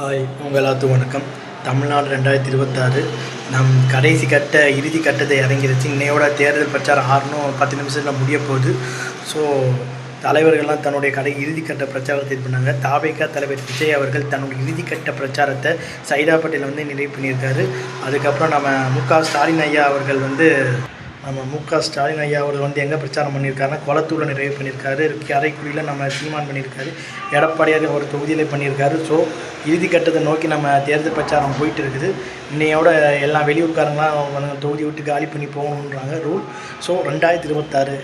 Hi, உங்கள் எல்லாத்துக்கும் வணக்கம். தமிழ்நாடு 2026 நம் கடைசி இறுதி கட்டத்தை இறங்கிருச்சு. இன்னையோட தேர்தல் பிரச்சாரம் 10 நிமிஷத்தில் முடிய போகுது. ஸோ தலைவர்கள்லாம் தன்னுடைய இறுதிக்கட்ட பிரச்சாரத்தை இது பண்ணாங்க. தாவேகா தலைவர் விஜய் அவர்கள் தன்னுடைய இறுதிக்கட்ட பிரச்சாரத்தை சைதாப்பேட்டையில் நிறைவு பண்ணியிருக்காரு. அதுக்கப்புறம் ஸ்டாலின் ஐயா அவர்கள் எங்கே பிரச்சாரம் பண்ணியிருக்காருன்னா குளத்தூரில் நிறைவு பண்ணியிருக்காரு. கரைக்குடியில் சீமான் பண்ணியிருக்காரு. எடப்பாடியார் ஒரு தொகுதியில் பண்ணியிருக்காரு. ஸோ இறுதிக்கட்டத்தை நோக்கி தேர்தல் பிரச்சாரம் போயிட்டு இருக்குது. இன்னையோட எல்லா வெளியூர்காரங்களாம் தொகுதி விட்டு காலி பண்ணி போகணுன்றாங்க ரூல். ஸோ 2026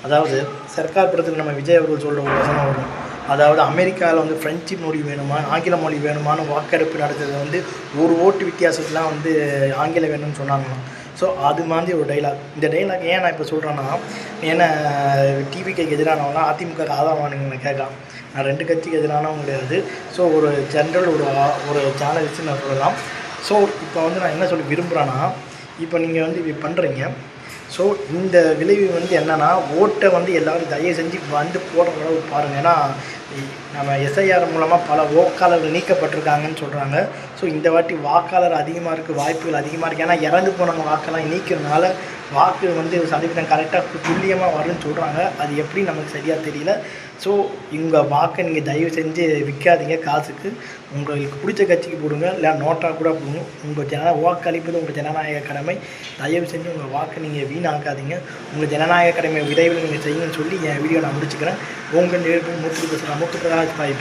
அதாவது சர்க்கார் படத்தில் விஜய் அவர்கள் சொல்கிற ஒரு வசனம் வரும். அதாவது அமெரிக்காவில் ஃப்ரெஞ்சு மொழி வேணுமா ஆங்கில மொழி வேணுமான்னு வாக்கெடுப்பு நடத்துறது ஒரு ஓட்டு வித்தியாசத்துலாம் ஆங்கிலம் வேணும்னு சொன்னாங்களாம். ஸோ அது மாதிரி ஒரு டைலாக். இந்த டைலாக் ஏன் நான் இப்போ சொல்கிறேன்னா, ஏன்னா டிவிக்கு எதிரானவங்களாம் அதிமுக ஆதரவானவங்களை கேட்கலாம். நான் 2 கட்சிக்கு எதிரானவங்க கிடையாது. ஸோ ஒரு ஜென்ரல் ஒரு சேனல் வச்சு நான் சொல்லலாம். ஸோ இப்போ நான் என்ன சொல்ல விரும்புகிறேன்னா, இப்போ நீங்கள் இப்படி பண்ணுறீங்க. ஸோ இந்த விளைவு என்னென்னா, ஓட்டை எல்லோரும் தயவு செஞ்சு போடுற அளவு பாருங்கள். ஏன்னா நம்ம எஸ்ஐஆர் மூலமாக பல வாக்காளர்கள் நீக்கப்பட்டிருக்காங்கன்னு சொல்கிறாங்க. ஸோ இந்த வாட்டி வாக்காளர் அதிகமாக இருக்குது, வாய்ப்புகள் அதிகமாக இருக்குது. ஏன்னா இறந்து போனவங்க வாக்கெல்லாம் நீக்கிறதுனால வாக்கு சதவீதம் கரெக்டாக துல்லியமாக வரும்னு சொல்கிறாங்க. அது எப்படி நமக்கு சரியாக தெரியல. ஸோ உங்கள் வாக்கை நீங்கள் தயவு செஞ்சு விற்காதீங்க காசுக்கு. உங்களுக்கு பிடிச்ச கட்சிக்கு போடுங்க, இல்லை நோட்டாக கூட போடுங்க. உங்கள் வாக்களிப்பது உங்கள் ஜனநாயக கடமை. தயவு செஞ்சு உங்கள் வாக்கை நீங்கள் வீணாக்காதீங்க. உங்கள் ஜனநாயக கடமை விரைவில் நீங்கள் செய்யுங்கன்னு சொல்லி என் வீடியோ நான் முடிச்சுக்கிறேன். உங்கள் நேர்ப்பு முத்து பிரகாஷ் பாய்.